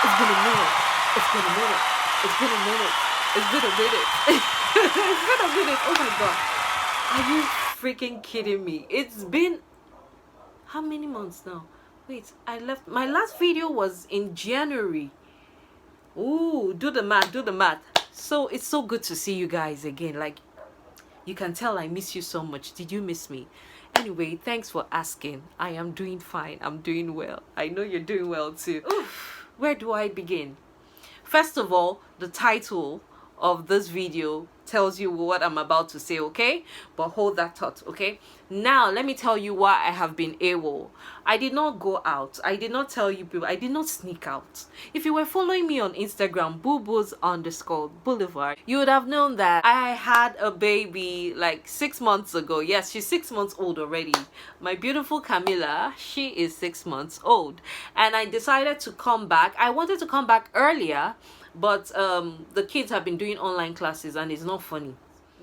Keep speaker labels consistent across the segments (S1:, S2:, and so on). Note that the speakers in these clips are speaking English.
S1: It's been a minute. It's been a minute. It's been a minute. It's been a minute. It's been a minute. Oh my god. Are you freaking kidding me? It's been how many months now? Wait, I left. My last video was in January. Ooh, do the math, do the math. So it's so good to see you guys again. Like, you can tell I miss you so much. Did you miss me? Anyway, thanks for asking. I am doing fine. I'm doing well. I know you're doing well too. Oof, where do I begin? First of all, the title of this video tells you what I'm about to say, okay? But hold that thought, okay? Now, let me tell you why I have been AWOL. I did not go out. I did not tell you people. I did not sneak out. If you were following me on Instagram, boobos_boulevard, you would have known that I had a baby like 6 months ago. Yes, she's 6 months old already. My beautiful Camilla, she is 6 months old. And I decided to come back. I wanted to come back earlier, but the kids have been doing online classes and it's not funny.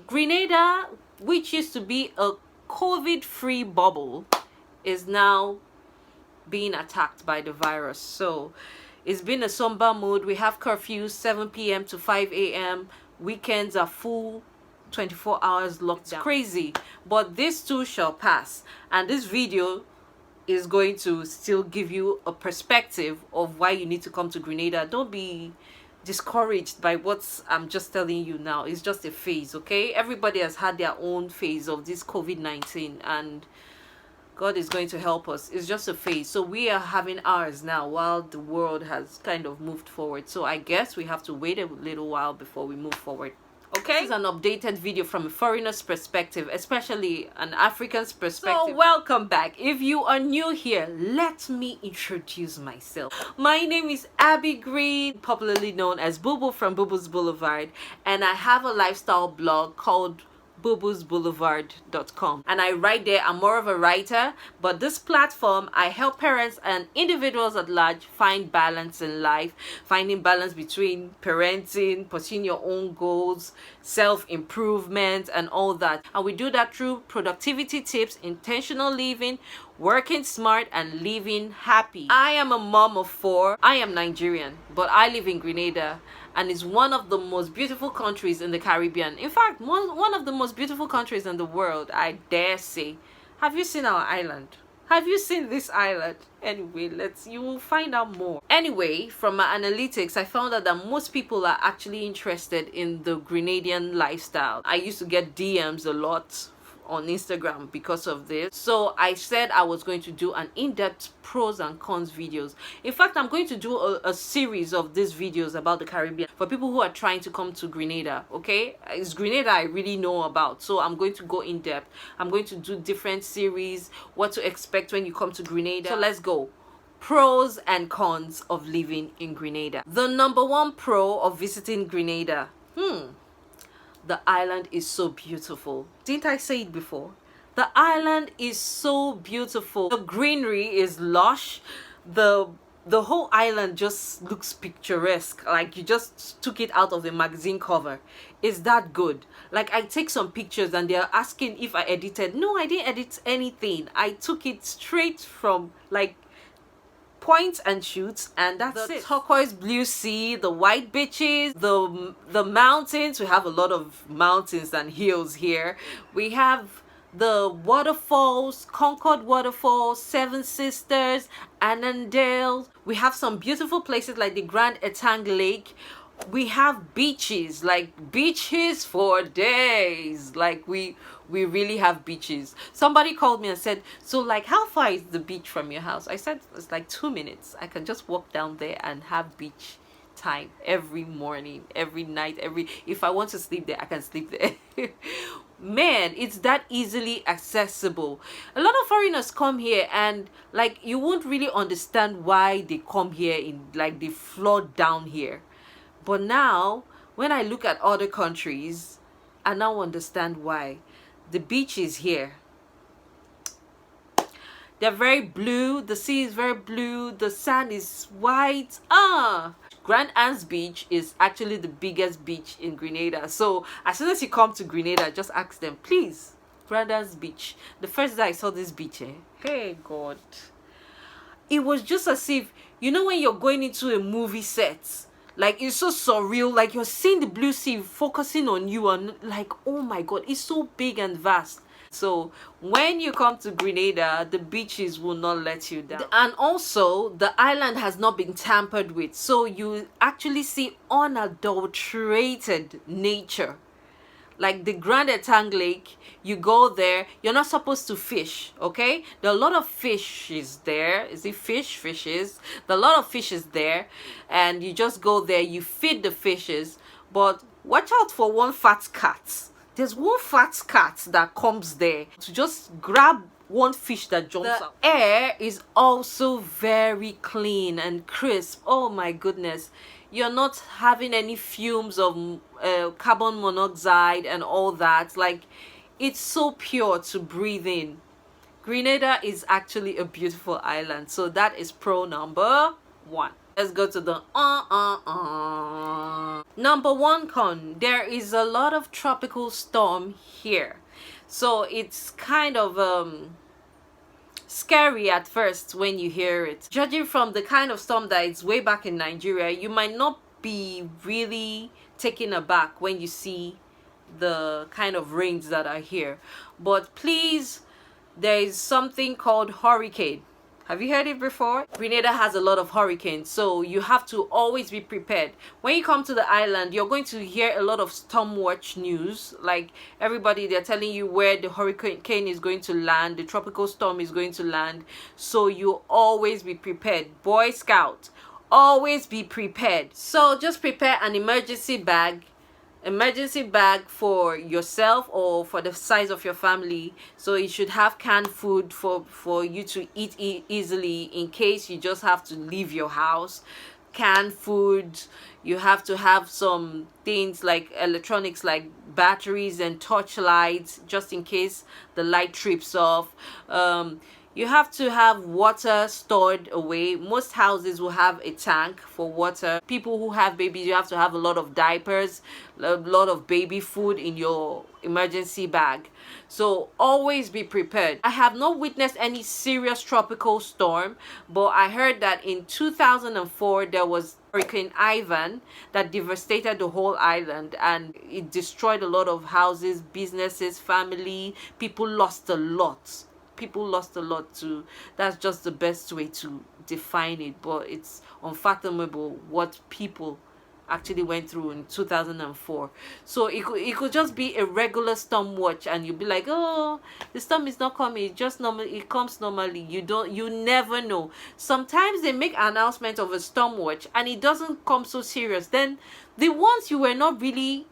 S1: Grenada, which used to be a COVID-free bubble, is now being attacked by the virus. So it's been a somber mood. We have curfews 7 p.m. to 5 a.m. Weekends are full 24 hours lockdown. It's crazy, but this too shall pass, and this video is going to still give you a perspective of why you need to come to Grenada. Don't be discouraged by what I'm just telling you now. It's just a phase, okay? Everybody has had their own phase of this COVID-19 and God is going to help us. It's just a phase. So we are having ours now while the world has kind of moved forward. So I guess we have to wait a little while before we move forward. Okay, this is an updated video from a foreigner's perspective, especially an African's perspective. So welcome back. If you are new here, let me introduce myself. My name is Abby Green, popularly known as Boo from Boo's Boulevard, and I have a lifestyle blog called boobosboulevard.com, and I write there. I'm more of a writer, but this platform I help parents and individuals at large find balance in life, finding balance between parenting, pursuing your own goals, self-improvement and all that. And we do that through productivity tips, intentional living, working smart and living happy. I am a mom of 4. I am Nigerian, but I live in Grenada, and it's one of the most beautiful countries in the Caribbean. In fact, one of the most beautiful countries in the world, I dare say. Have you seen our island? Have you seen this island? Anyway, you will find out more. Anyway, from my analytics, I found out that most people are actually interested in the Grenadian lifestyle. I used to get DMs a lot on Instagram because of this. So I said I was going to do an in-depth pros and cons videos. In fact, I'm going to do a series of these videos about the Caribbean for people who are trying to come to Grenada. Okay, it's Grenada I really know about, so I'm going to go in depth. I'm going to do different series, what to expect when you come to Grenada. So let's go. Pros and cons of living in Grenada. The number one pro of visiting Grenada. The island is so beautiful. Didn't I say it before? The island is so beautiful. The greenery is lush. The whole island just looks picturesque, like you just took it out of the magazine cover. It's that good. Like, I take some pictures and they're asking if I edited. No, I didn't edit anything. I took it straight from like point and shoot, and that's it. Turquoise blue sea, the white beaches, the mountains. We have a lot of mountains and hills here. We have the waterfalls, Concord Waterfall, Seven Sisters, Annandale. We have some beautiful places like the Grand Etang Lake. We have beaches, like beaches for days. Like we really have beaches. Somebody called me and said, so like how far is the beach from your house? I said it's like 2 minutes. I can just walk down there and have beach time every morning, every night, if I want to sleep there, I can sleep there. Man, it's that easily accessible. A lot of foreigners come here and like you won't really understand why they come here, in like they flood down here. But now, when I look at other countries, I now understand why. The beach is here. They're very blue. The sea is very blue. The sand is white. Grand Anse Beach is actually the biggest beach in Grenada. So as soon as you come to Grenada, just ask them, please, Grand Anse Beach. The first day I saw this beach, hey God, it was just as if You know when you're going into a movie set, like it's so surreal, like you're seeing the blue sea focusing on you, and like, oh my god, it's so big and vast. So when you come to Grenada, the beaches will not let you down. And also, the island has not been tampered with, so you actually see unadulterated nature. Like the Grenada Lake, you go there, you're not supposed to fish, okay? There are a lot of fishes there. Is it fish? Fishes. There are a lot of fishes there, and you just go there, you feed the fishes, but watch out for one fat cat. There's one fat cat that comes there to just grab one fish that jumps out. The air is also very clean and crisp. Oh my goodness. You're not having any fumes of carbon monoxide and all that. Like, it's so pure to breathe in. Grenada is actually a beautiful island. So that is pro number 1. Let's go to the Number 1 con. There is a lot of tropical storm here. So it's kind of scary at first when you hear it. Judging from the kind of storm that it's way back in Nigeria, you might not be really taken aback when you see the kind of rains that are here. But please, there is something called hurricane. Have you heard it before? Grenada has a lot of hurricanes, so you have to always be prepared. When you come to the island, you're going to hear a lot of storm watch news. Like everybody, they're telling you where the hurricane is going to land, the tropical storm is going to land. So you always be prepared. Boy Scout, always be prepared. So just prepare an emergency bag for yourself or for the size of your family. So you should have canned food for you to eat easily in case you just have to leave your house. Canned food. You have to have some things like electronics, like batteries and torch lights, just in case the light trips off. You have to have water stored away. Most houses will have a tank for water. People who have babies, you have to have a lot of diapers, a lot of baby food in your emergency bag. So always be prepared. I have not witnessed any serious tropical storm, but I heard that in 2004 there was Hurricane Ivan that devastated the whole island, and it destroyed a lot of houses, businesses, family. People lost a lot. Too. That's just the best way to define it, but it's unfathomable what people actually went through in 2004. So it could just be a regular storm watch, and you'll be like, oh, the storm is not coming, it just normally, it comes normally. You never know. Sometimes they make an announcement of a storm watch and it doesn't come so serious. Then the ones you were not really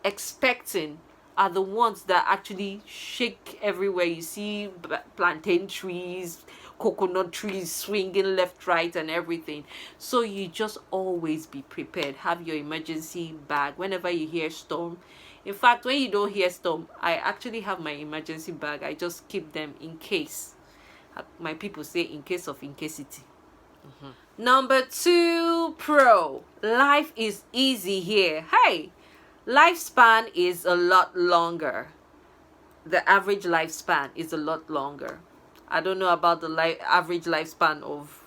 S1: expecting are the ones that actually shake everywhere. You see plantain trees, coconut trees swinging left, right, and everything. So you just always be prepared. Have your emergency bag whenever you hear storm. In fact, when you don't hear storm, I actually have my emergency bag. I just keep them in case. My people say in case of incasity. Number 2 pro. Life is easy here. Hey, lifespan is a lot longer. The average lifespan is a lot longer. I don't know about the average lifespan of,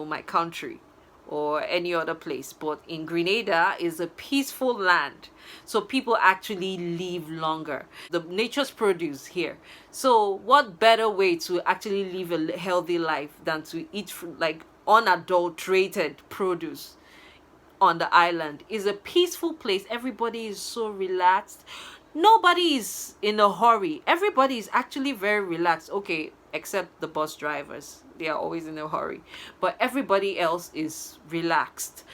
S1: my country or any other place, but in Grenada is a peaceful land, so people actually live longer. The nature's produce here. So what better way to actually live a healthy life than to eat like unadulterated produce? On the island is a peaceful place. Everybody is so relaxed. Nobody is in a hurry. Everybody is actually very relaxed. Okay, except the bus drivers. They are always in a hurry. But everybody else is relaxed.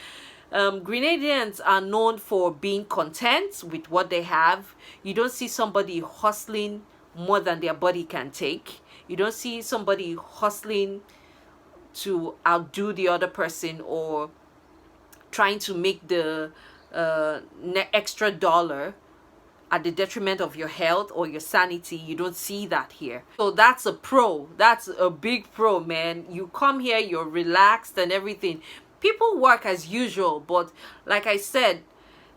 S1: Grenadians are known for being content with what they have. You don't see somebody hustling more than their body can take. You don't see somebody hustling to outdo the other person or trying to make the extra dollar at the detriment of your health or your sanity. You don't see that here. So that's a pro. That's a big pro, man. You come here, you're relaxed and everything. People work as usual, but like I said,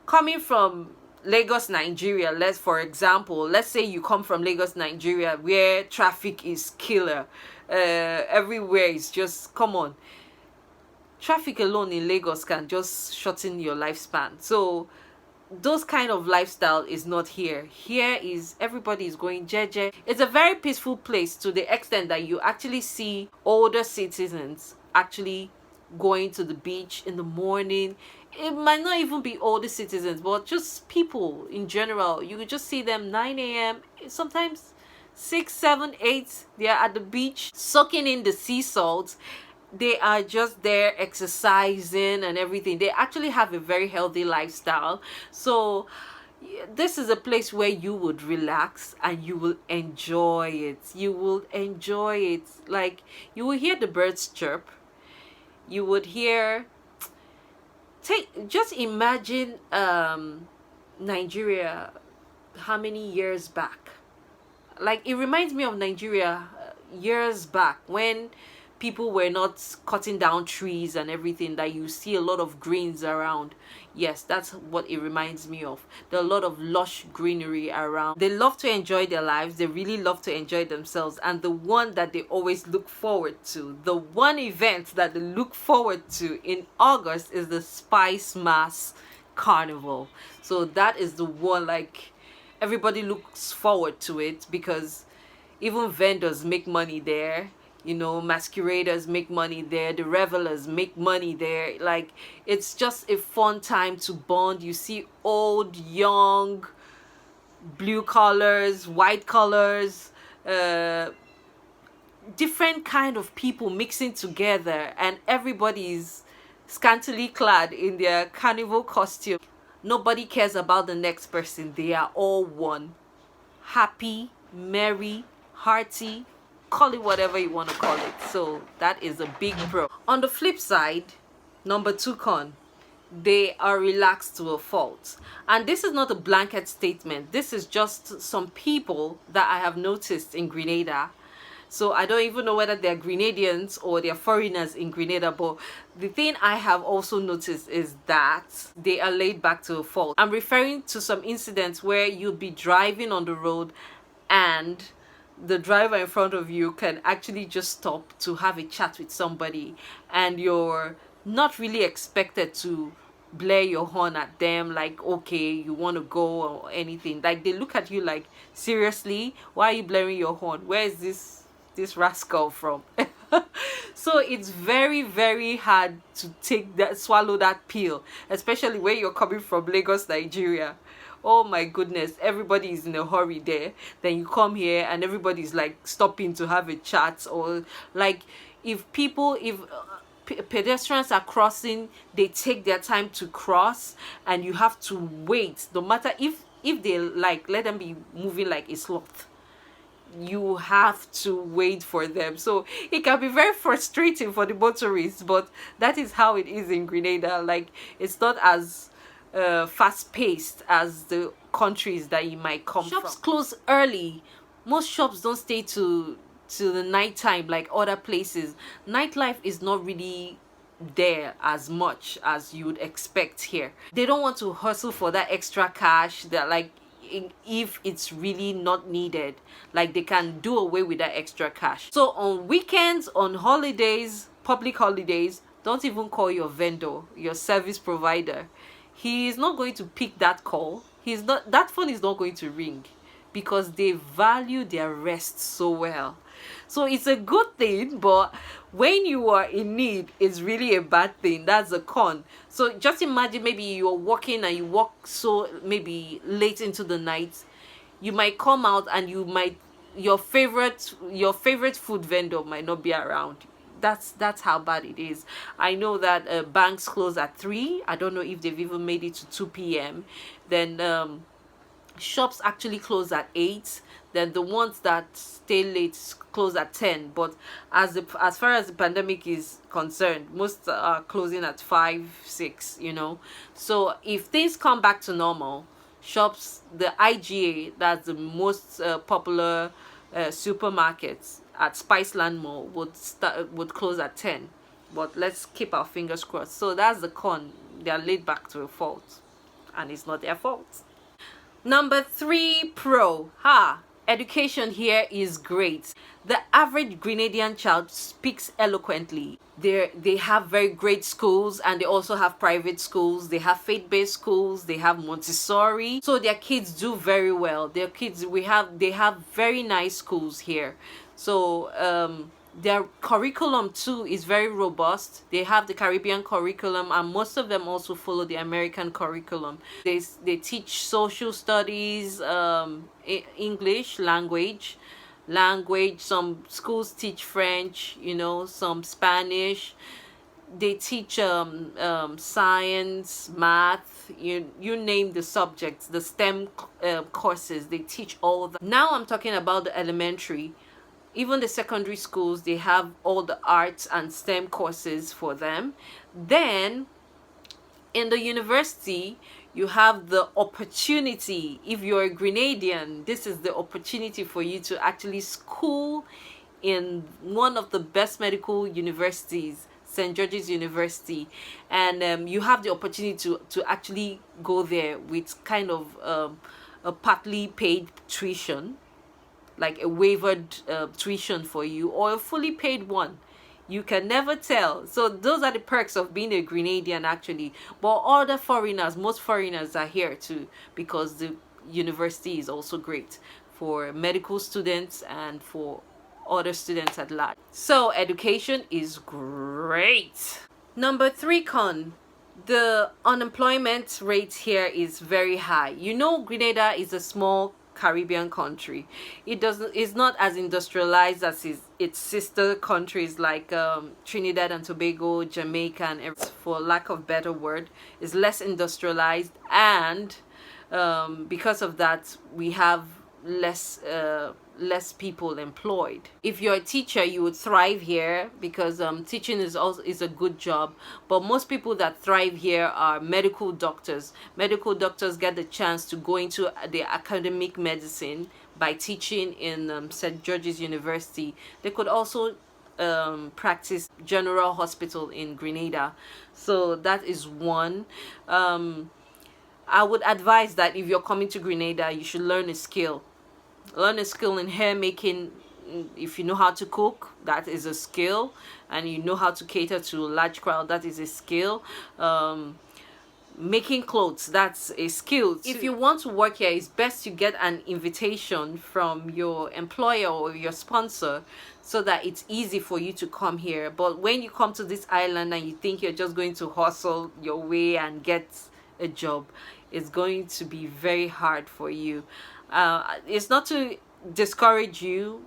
S1: coming from Lagos, Nigeria, for example, let's say you come from Lagos, Nigeria, where traffic is killer. Everywhere is just, come on. traffic alone in Lagos can just shorten your lifespan. So those kind of lifestyle is not here. Here is everybody is going jeje. It's a very peaceful place, to the extent that you actually see older citizens actually going to the beach in the morning. It might not even be older citizens, but just people in general. You could just see them 9 a.m. sometimes 6, 7, 8. They are at the beach soaking in the sea salt. They are just there exercising and everything. They actually have a very healthy lifestyle. So this is a place where you would relax and you will enjoy it. You will enjoy it. Like, you will hear the birds chirp. You would hear, just imagine Nigeria how many years back. Like, it reminds me of Nigeria years back, when people were not cutting down trees and everything, that you see a lot of greens around. Yes, that's what it reminds me of. There are a lot of lush greenery around. They love to enjoy their lives. They really love to enjoy themselves. And the one that they always look forward to, the one event that they look forward to in August, is the Spice Mass Carnival. So that is the one, like, everybody looks forward to it, because even vendors make money there. You know, masqueraders make money there, the revelers make money there. Like, it's just a fun time to bond. You see old, young, blue colors, white colors, different kind of people mixing together, and everybody's scantily clad in their carnival costume. Nobody cares about the next person. They are all one. Happy, merry, hearty, call it whatever you want to call it. So that is a big pro. On the flip side, number 2 con, they are relaxed to a fault. And this is not a blanket statement. This is just some people that I have noticed in Grenada. So I don't even know whether they're Grenadians or they're foreigners in Grenada, but the thing I have also noticed is that they are laid back to a fault. I'm referring to some incidents where you'll be driving on the road and the driver in front of you can actually just stop to have a chat with somebody, and you're not really expected to blare your horn at them, like, okay, you want to go or anything. Like, they look at you like, seriously, why are you blaring your horn? Where is this rascal from? So it's very, very hard to swallow that pill, especially when you're coming from Lagos, Nigeria. Oh my goodness, everybody is in a hurry there. Then you come here and everybody's like stopping to have a chat, or like, if pedestrians are crossing, they take their time to cross, and you have to wait. No matter if they like let them be moving like a sloth, you have to wait for them. So it can be very frustrating for the motorists, but that is how it is in Grenada. Like, it's not as fast-paced as the countries that you might come from. Shops close early. Most shops don't stay to the night time like other places. Nightlife is not really there as much as you would expect here. They don't want to hustle for that extra cash. That, like, if it's really not needed, like, they can do away with that extra cash. So on weekends, on holidays, public holidays, don't even call your vendor, your service provider. He is not going to pick that call. That phone is not going to ring, because they value their rest so well. So it's a good thing, but when you are in need, it's really a bad thing. That's a con. So just imagine, maybe you're walking and you walk so maybe late into the night. You might come out and your favorite food vendor might not be around. That's how bad it is. I know that banks close at 3. I don't know if they've even made it to 2 p.m. Then shops actually close at 8. Then the ones that stay late close at 10. But as far as the pandemic is concerned, most are closing at 5, 6, you know. So if things come back to normal, shops, the IGA, that's the most popular supermarkets at Spiceland Mall, would close at 10. But let's keep our fingers crossed. So that's the con. They are laid back to a fault, and it's not their fault. Number 3 pro. Education here is great. The average Grenadian child speaks eloquently. They have very great schools, and they also have private schools. They have faith-based schools. They have Montessori. So their kids do very well. They have very nice schools here. So their curriculum too is very robust. They have the Caribbean curriculum, and most of them also follow the American curriculum. They teach social studies, English language. Some schools teach French, some Spanish. They teach science, math, you name the subjects, the STEM courses. They teach all of that. Now I'm talking about the elementary. Even the secondary schools, they have all the arts and STEM courses for them. Then in the university, you have the opportunity. If you're a Grenadian, this is the opportunity for you to actually school in one of the best medical universities, St. George's University. And you have the opportunity to actually go there with kind of a partly paid tuition, like a waived tuition for you, or a fully paid one. You can never tell. So those are the perks of being a Grenadian, actually. But most foreigners are here too, because the university is also great for medical students and for other students at large. So education is great. Number 3 con. The unemployment rate here is very high. Grenada is a small Caribbean country. It's not as industrialized as its sister countries like Trinidad and Tobago, Jamaica, and for lack of better word, is less industrialized, and because of that we have less people employed. If you're a teacher, you would thrive here, because teaching is a good job. But most people that thrive here are medical doctors. Medical doctors get the chance to go into the academic medicine by teaching in St. George's University. They could also practice general hospital in Grenada. So that is one. I would advise that if you're coming to Grenada, you should learn a skill. Learn a skill in hair making. If you know how to cook, that is a skill. And you know how to cater to a large crowd, that is a skill. Making clothes, that's a skill. If you want to work here, it's best to get an invitation from your employer or your sponsor, so that it's easy for you to come here. But when you come to this island and you think you're just going to hustle your way and get a job, it's going to be very hard for you. It's not to discourage you,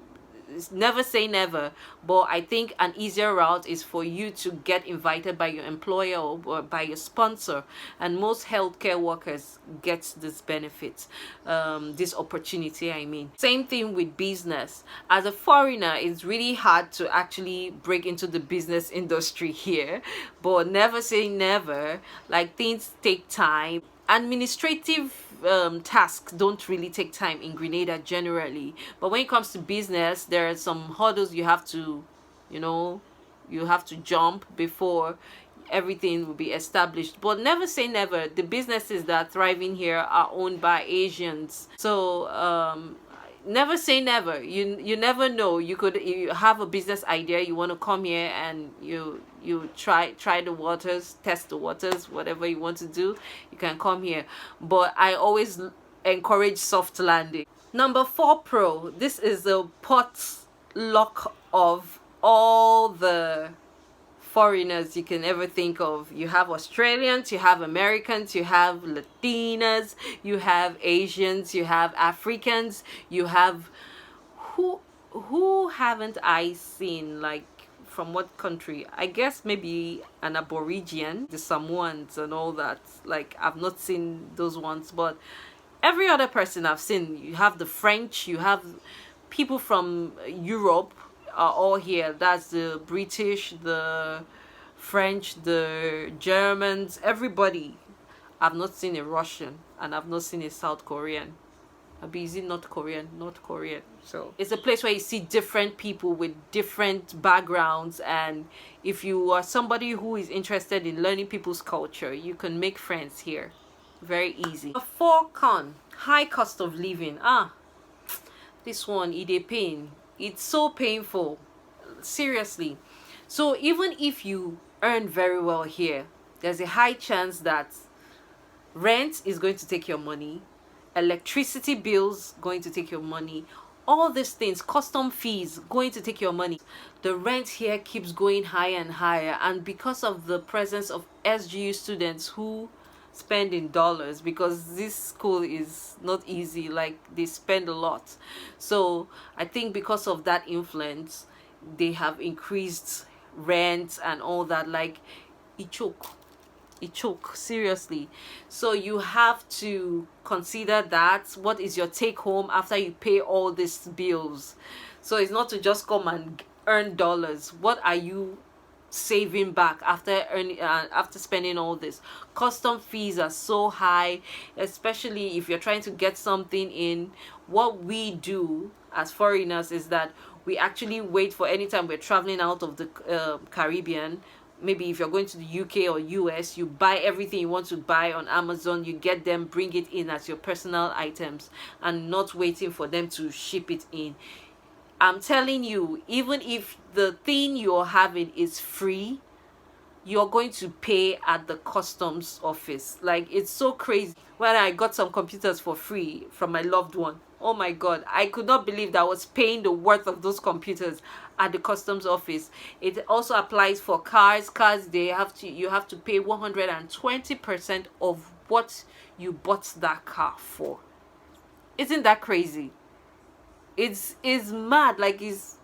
S1: never say never, but I think an easier route is for you to get invited by your employer or by your sponsor. And most healthcare workers get this benefit, this opportunity, I mean. Same thing with business. As a foreigner, it's really hard to actually break into the business industry here, but never say never. Like, things take time. Administrative tasks don't really take time in Grenada generally, but when it comes to business, there are some hurdles you have to jump before everything will be established. But never say never. The businesses that are thriving here are owned by Asians, so never say never. You never know. You have a business idea, you want to come here and you try the waters, test the waters, whatever you want to do, you can come here. But I always encourage soft landing. Number 4 pro. This is the potluck of all the foreigners you can ever think of. You have Australians, you have Americans, you have Latinas, you have Asians, you have Africans, you have who haven't I seen, like, from what country? I guess maybe an Aborigine, the Samoans and all that. Like, I've not seen those ones, but every other person I've seen. You have the French, you have people from Europe are all here. That's the British, the French, the Germans, everybody. I've not seen a Russian, and I've not seen a South Korean. Is it North Korean? North Korean. So it's a place where you see different people with different backgrounds, and if you are somebody who is interested in learning people's culture, you can make friends here. Very easy. A 4 con. High cost of living. This one, it a pain. It's so painful. Seriously. So even if you earn very well here, there's a high chance that rent is going to take your money, electricity bills going to take your money, all these things, custom fees going to take your money. The rent here keeps going higher and higher, and because of the presence of SGU students who spend in dollars, because this school is not easy, like they spend a lot. So I think because of that influence, they have increased rent and all that. Like, it choke seriously. So you have to consider that what is your take home after you pay all these bills. So it's not to just come and earn dollars. What are you saving back after earning, after spending all this? Custom fees are so high, especially if you're trying to get something in. What we do as foreigners is that we actually wait for anytime we're traveling out of the Caribbean. Maybe if you're going to the UK or US, you buy everything you want to buy on Amazon, you get them, bring it in as your personal items, and not waiting for them to ship it in. I'm telling you, even if the thing you're having is free, you're going to pay at the customs office. Like, it's so crazy. When I got some computers for free from my loved one, oh my god, I could not believe that I was paying the worth of those computers at the customs office. It also applies for cars. They have to, you have to pay 120% of what you bought that car for. Isn't that crazy? It's mad. Like, it's,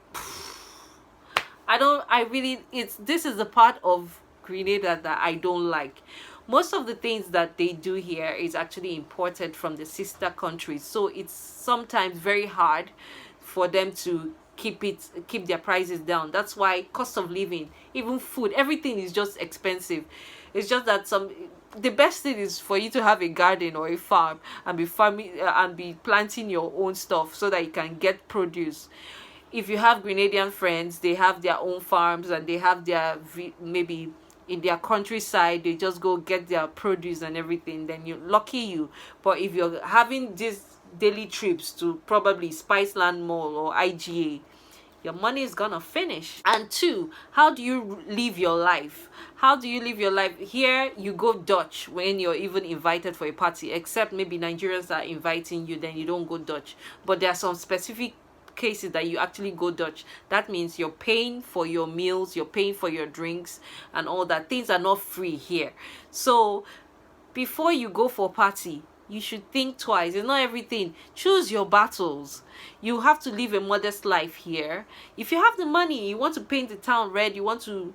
S1: I really, it's, this is the part of Grenada that I don't like. Most of the things that they do here is actually imported from the sister countries, so it's sometimes very hard for them to keep their prices down. That's why cost of living, even food, everything is just expensive. It's just that the best thing is for you to have a garden or a farm and be farming and be planting your own stuff so that you can get produce. If you have Grenadian friends, they have their own farms and they have their, maybe in their countryside, they just go get their produce and everything, then you're lucky you. But if you're having these daily trips to probably Spiceland Mall or IGA, your money is gonna finish. And two, how do you live your life? How do you live your life? Here you go Dutch when you're even invited for a party, except maybe Nigerians are inviting you, then you don't go Dutch. But there are some specific cases that you actually go Dutch. That means you're paying for your meals, you're paying for your drinks and all that. Things are not free here. So before you go for a party, you should think twice. It's not everything. Choose your battles. You have to live a modest life here. If you have the money, you want to paint the town red, you want to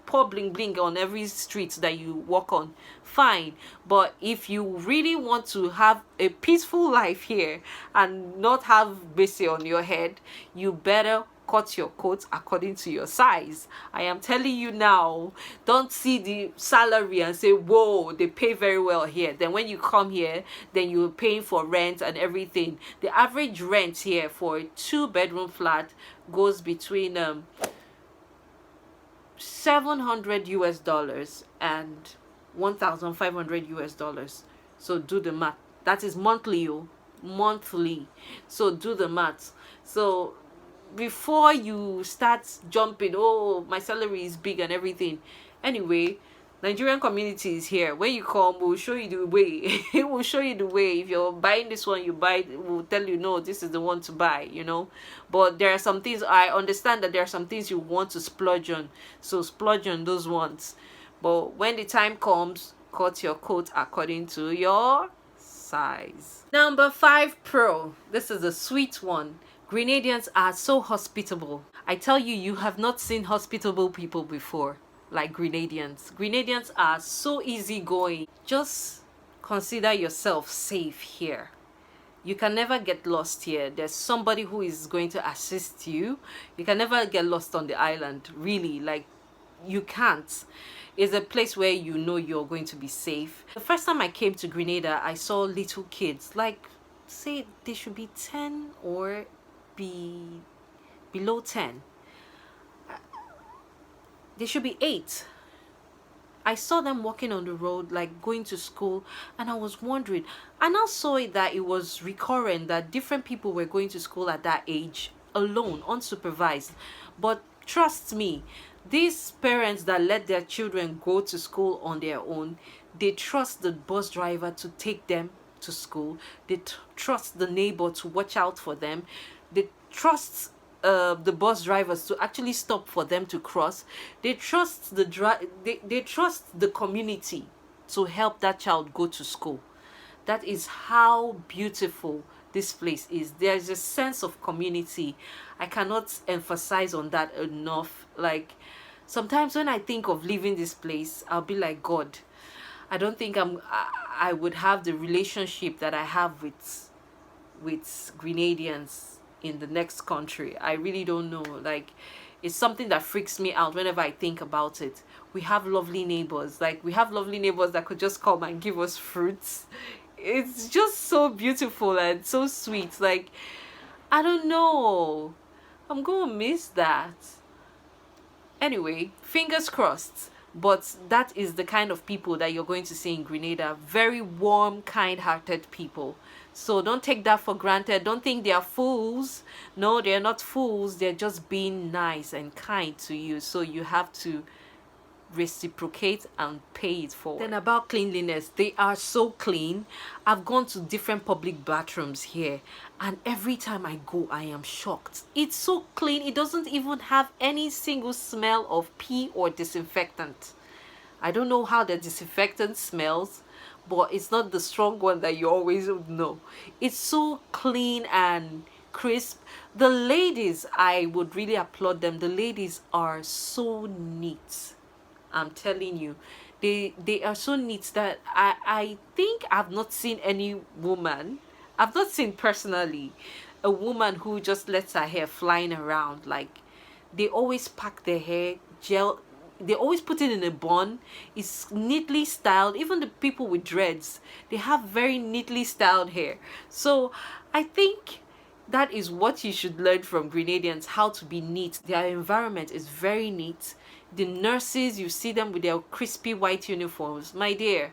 S1: pour bling bling on every street that you walk on, fine. But if you really want to have a peaceful life here and not have base on your head, you better cut your coat according to your size. I am telling you now. Don't see the salary and say, whoa, they pay very well here. Then when you come here, then you're paying for rent and everything. The average rent here for a 2-bedroom flat goes between 700 US dollars and 1,500 US dollars. So do the math. That is monthly, monthly. So do the math. So before you start jumping, oh, my salary is big and everything. Anyway, Nigerian community is here. When you come, we'll show you the way. It will show you the way. If you're buying this one, you buy, we'll tell you, no, this is the one to buy, you know. But there are some things, I understand that there are some things you want to splurge on. So splurge on those ones. But when the time comes, cut your coat according to your size. Number 5 Pro. This is a sweet one. Grenadians are so hospitable. I tell you, you have not seen hospitable people before. Like Grenadians. Grenadians are so easygoing. Just consider yourself safe here. You can never get lost here. There's somebody who is going to assist you. You can never get lost on the island, really. Like, you can't. It's a place where you know you're going to be safe. The first time I came to Grenada, I saw little kids. Like, say they should be 10 or be below 10. They should be 8. I saw them walking on the road, like going to school, and I was wondering. I now saw it that it was recurrent that different people were going to school at that age alone, unsupervised. But trust me, these parents that let their children go to school on their own, they trust the bus driver to take them to school. They trust the neighbor to watch out for them. They trust the bus drivers to actually stop for them to cross. They trust they trust the community to help that child go to school. That is how beautiful this place is. There's a sense of community. I cannot emphasize on that enough. Like, sometimes when I think of leaving this place, I'll be like, God, I don't think I would have the relationship that I have with Grenadians in the next country. I really don't know. Like, it's something that freaks me out whenever I think about it. We have lovely neighbors. Like, we have lovely neighbors that could just come and give us fruits. It's just so beautiful and so sweet. Like, I don't know. I'm gonna miss that. Anyway, fingers crossed. But that is the kind of people that you're going to see in Grenada. Very warm, kind-hearted people. So don't take that for granted. Don't think they are fools. No, they're not fools. They're just being nice and kind to you. So you have to reciprocate and pay it forward. Then about cleanliness, they are so clean. I've gone to different public bathrooms here, and every time I go, I am shocked. It's so clean. It doesn't even have any single smell of pee or disinfectant. I don't know how the disinfectant smells, but it's not the strong one that you always would know. It's so clean and crisp. The ladies, I would really applaud them. The ladies are so neat. I'm telling you, they are so neat that I think I've not seen any woman, I've not seen personally a woman who just lets her hair flying around. Like, they always pack their hair gel, they always put it in a bun. It's neatly styled. Even the people with dreads, they have very neatly styled hair. So I think that is what you should learn from Grenadians, how to be neat. Their environment is very neat. The nurses, you see them with their crispy white uniforms. My dear,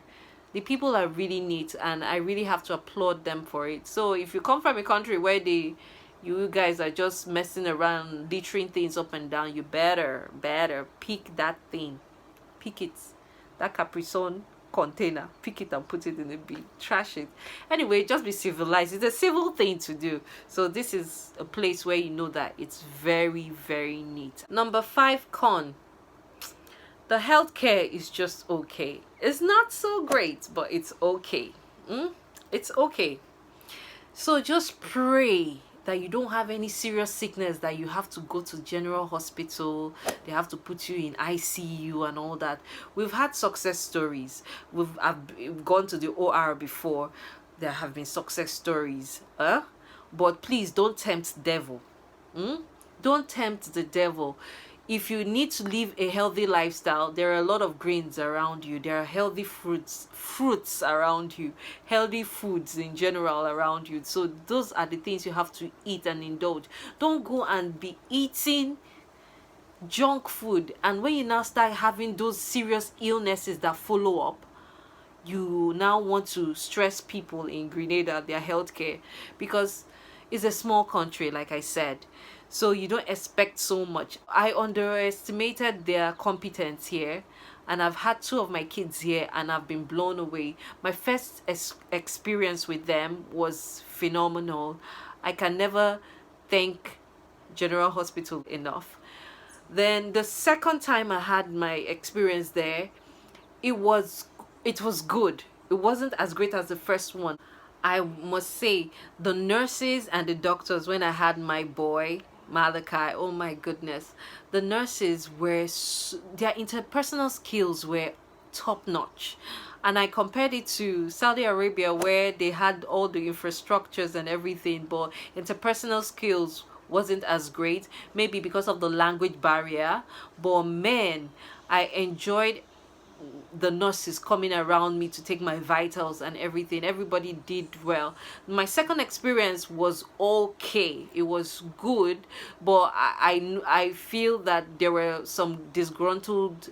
S1: the people are really neat, and I really have to applaud them for it. So if you come from a country where you guys are just messing around, littering things up and down, you better pick that thing. Pick it. That Capri Sun container, pick it and put it in the bin, trash it. Anyway, just be civilized. It's a civil thing to do. So this is a place where you know that it's very, very neat. Number 5 con. The healthcare is just okay. It's not so great, but it's okay. It's okay. So just pray that you don't have any serious sickness that you have to go to general hospital. They have to put you in ICU and all that. We've had success stories. I've gone to the OR before. There have been success stories. But please don't tempt the devil. Don't tempt the devil. If you need to live a healthy lifestyle, there are a lot of greens around you. There are healthy fruits around you, healthy foods in general around you. So those are the things you have to eat and indulge. Don't go and be eating junk food. And when you now start having those serious illnesses that follow up, you now want to stress people in Grenada, their healthcare, because it's a small country, like I said. So you don't expect so much. I underestimated their competence here, and I've had 2 of my kids here, and I've been blown away. My first experience with them was phenomenal. I can never thank General Hospital enough. Then the second time I had my experience there, it was good. It wasn't as great as the first one. I must say, the nurses and the doctors, when I had my boy Malachi, oh my goodness, the nurses were their interpersonal skills were top notch. And I compared it to Saudi Arabia, where they had all the infrastructures and everything, but interpersonal skills wasn't as great, maybe because of the language barrier. But man, I enjoyed the nurses coming around me to take my vitals and everything. Everybody did well. My second experience was okay. It was good, but I feel that there were some disgruntled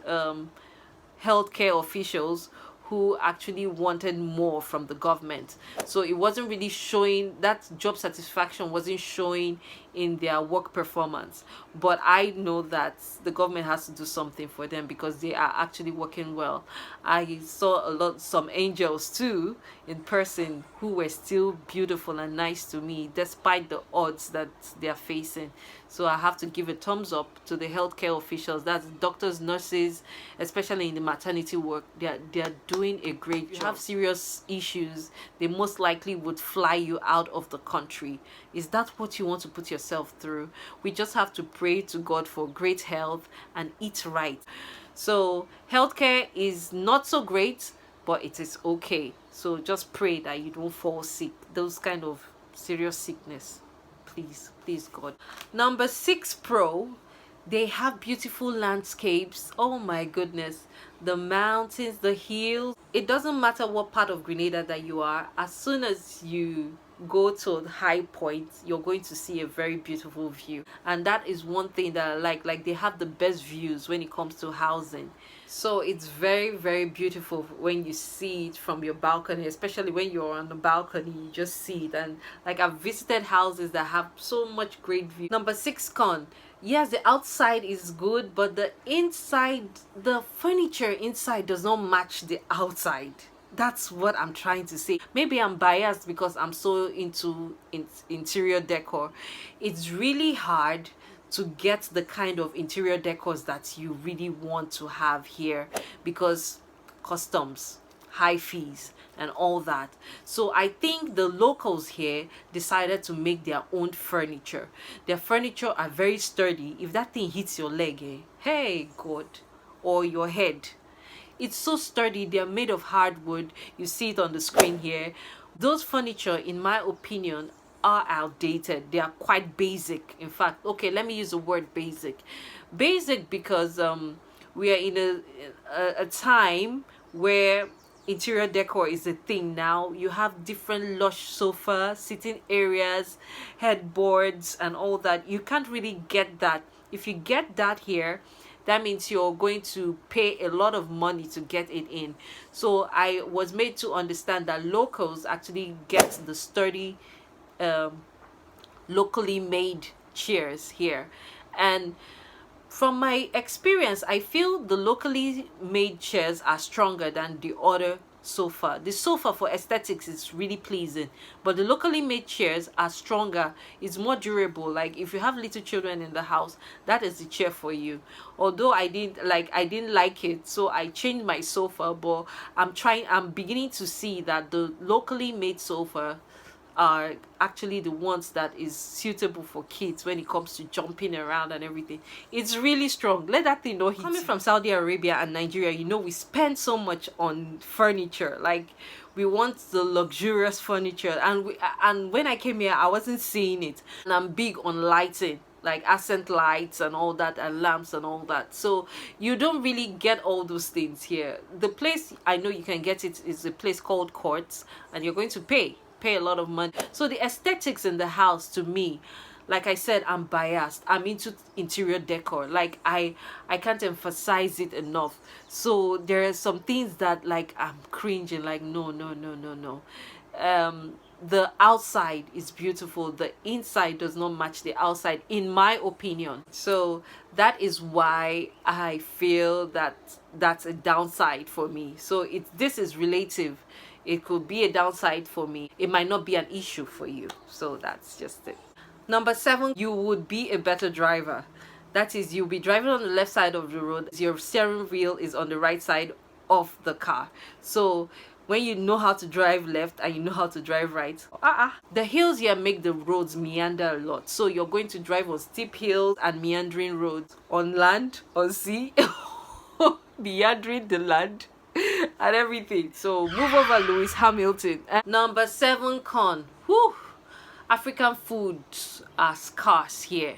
S1: healthcare officials who actually wanted more from the government. So it wasn't really showing, that job satisfaction wasn't showing in their work performance. But I know that the government has to do something for them because they are actually working well. I saw some angels too in person who were still beautiful and nice to me despite the odds that they are facing. So I have to give a thumbs up to the healthcare officials, that's doctors, nurses, especially in the maternity work. They're doing a great job. If you have serious issues, they most likely would fly you out of the country. Is that what you want to put yourself through? We just have to pray to God for great health and eat right. So healthcare is not so great, but it is okay. So just pray that you don't fall sick, those kind of serious sickness. Please God. Number 6 Pro, they have beautiful landscapes. Oh my goodness, the mountains, the hills. It doesn't matter what part of Grenada that you are, as soon as you go to a high point, you're going to see a very beautiful view. And that is one thing that I like they have the best views when it comes to housing. So it's very beautiful when you see it from your balcony, especially when you're on the balcony, you just see it. And like, I've visited houses that have so much great view. Number 6 con, yes, the outside is good, but the inside, the furniture inside does not match the outside. That's what I'm trying to say. Maybe I'm biased because I'm so into interior decor. It's really hard to get the kind of interior decors that you really want to have here because customs, high fees and all that. So I think the locals here decided to make their own furniture. Their furniture are very sturdy. If that thing hits your leg, hey God, or your head, it's so sturdy. They're made of hardwood. You see it on the screen here. Those furniture, in my opinion, are outdated. They are quite basic. In fact, okay, let me use the word basic. Basic because we are in a time where interior decor is a thing now. You have different lush sofa, sitting areas, headboards and all that. You can't really get that. If you get that here, that means you're going to pay a lot of money to get it in. So I was made to understand that locals actually get the sturdy locally made chairs here. And from my experience, I feel the locally made chairs are stronger than the other sofa. The sofa for aesthetics is really pleasing, but the locally made chairs are stronger. It's more durable. Like if you have little children in the house, that is the chair for you. Although I didn't like it, so I changed my sofa, but I'm beginning to see that the locally made sofa are actually the ones that is suitable for kids when it comes to jumping around and everything. It's really strong. Let that thing know. Coming from Saudi Arabia and Nigeria, you know, we spend so much on furniture. Like we want the luxurious furniture, and when I came here, I wasn't seeing it. And I'm big on lighting, like accent lights and all that, and lamps and all that. So you don't really get all those things here. The place I know you can get it is a place called Courts, and you're going to pay a lot of money. So the aesthetics in the house, to me, like I said, I'm biased. I'm into interior decor. Like I can't emphasize it enough. So there are some things that like I'm cringing, like no. The outside is beautiful, the inside does not match the outside, in my opinion. So that is why I feel that that's a downside for me. So this is relative. It could be a downside for me. It might not be an issue for you. So that's just it. Number 7, you would be a better driver. That is, you'll be driving on the left side of the road. Your steering wheel is on the right side of the car. So when you know how to drive left and you know how to drive right, the hills here make the roads meander a lot. So you're going to drive on steep hills and meandering roads, on land, on sea, meandering the land and everything. So move over, Lewis Hamilton. Number 7 con. Whew. African foods are scarce here.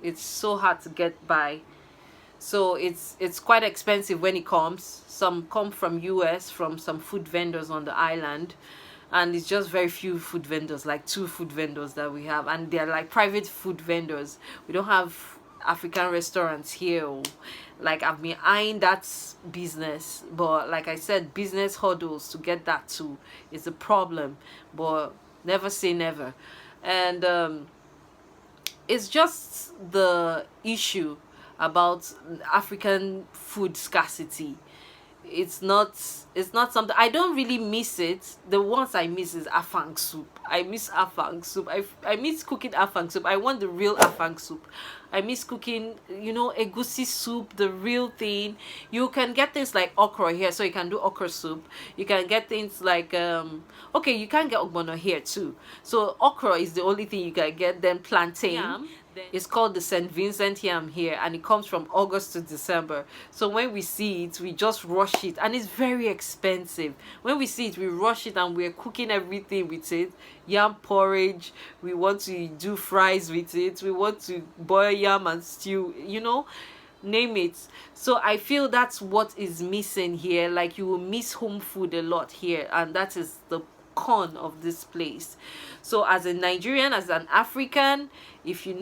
S1: It's so hard to get by. So it's quite expensive when it comes. Some come from US, from some food vendors on the island, and it's just very few food vendors, like 2 food vendors that we have, and they're like private food vendors. We don't have African restaurants here. Like, I've been eyeing that business, but like I said, business hurdles to get that too is a problem, but never say never. And it's just the issue about African food scarcity. It's not something I don't really miss. It the ones I miss is afang soup. I miss afang soup. I miss cooking afang soup. I want the real afang soup. I miss cooking, egusi soup, the real thing. You can get things like okra here, so you can do okra soup. You can get things like okay, you can get ogbono here too. So okra is the only thing you can get. Then plantain. Yam. It's called the St. Vincent yam here, and it comes from August to December. So when we see it, we just rush it, and it's very expensive. When we see it, we rush it, and we're cooking everything with it. Yam porridge, we want to do fries with it, we want to boil yam and stew, name it. So I feel that's what is missing here. Like, you will miss home food a lot here, and that is the con of this place. So as a Nigerian, as an African, if you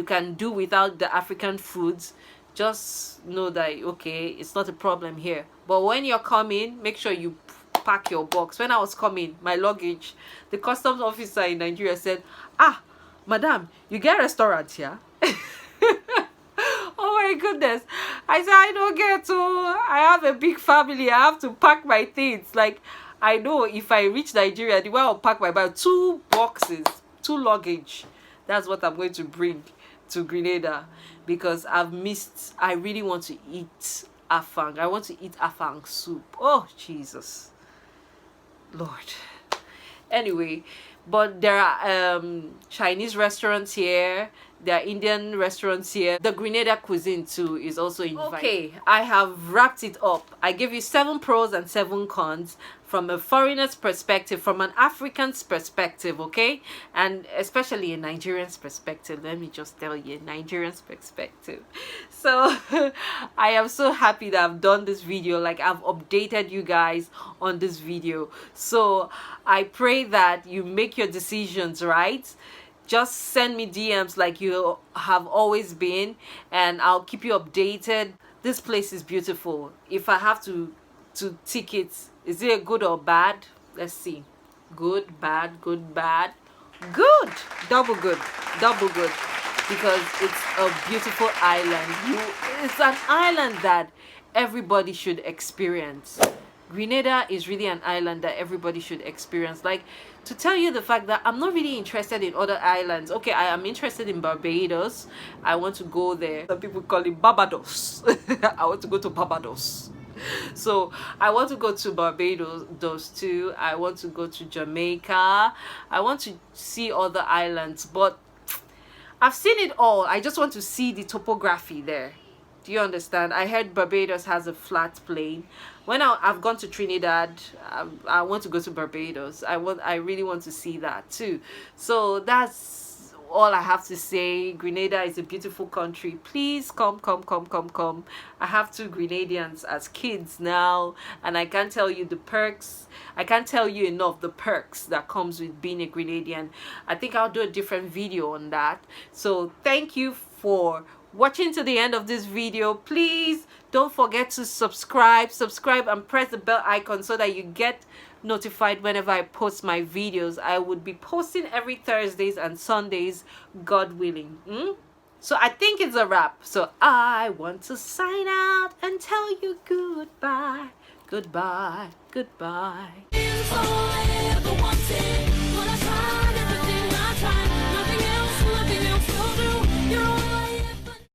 S1: can do without the African foods, just know that okay, it's not a problem here. But when you're coming, make sure you pack your box. When I was coming, my luggage, the customs officer in Nigeria said, madam, you get a restaurant here? Oh my goodness. I said, I don't get to. I have a big family. I have to pack my things. Like, I know if I reach Nigeria, the way I'll pack my bag, 2 boxes, 2 luggage. That's what I'm going to bring to Grenada, because I really want to eat afang. I want to eat afang soup. Oh, Jesus. Lord. Anyway, but there are Chinese restaurants here. There are Indian restaurants here. The Grenada cuisine too is also invited. Okay, I have wrapped it up. I gave you 7 pros and 7 cons from a foreigner's perspective, from an African's perspective, okay? And especially a Nigerian's perspective. Let me just tell you, a Nigerian's perspective. So I am so happy that I've done this video. Like, I've updated you guys on this video. So I pray that you make your decisions right. Just send me DMs like you have always been, and I'll keep you updated. This place is beautiful. If I have to tick it, is it a good or bad? Let's see. Good, bad, good, bad. Good. Double good. Double good. Because it's a beautiful island. It's an island that everybody should experience. Grenada is really an island that everybody should experience. Like, to tell you the fact that I'm not really interested in other islands. Okay, I am interested in Barbados. I want to go there. Some people call it Barbados. I want to go to Barbados. So I want to go to Barbados too. I want to go to Jamaica. I want to see other islands, but I've seen it all. I just want to see the topography there. Do you understand? I heard Barbados has a flat plain. When I've gone to Trinidad, I want to go to Barbados. I really want to see that too. So that's all I have to say. Grenada is a beautiful country. Please come. I have 2 Grenadians as kids now, and I can't tell you the perks. I can't tell you enough the perks that comes with being a Grenadian. I think I'll do a different video on that. So thank you for watching to the end of this video. Please don't forget to subscribe and press the bell icon so that you get notified whenever I post my videos. I would be posting every Thursdays and Sundays, God willing. So I think it's a wrap. So I want to sign out and tell you goodbye.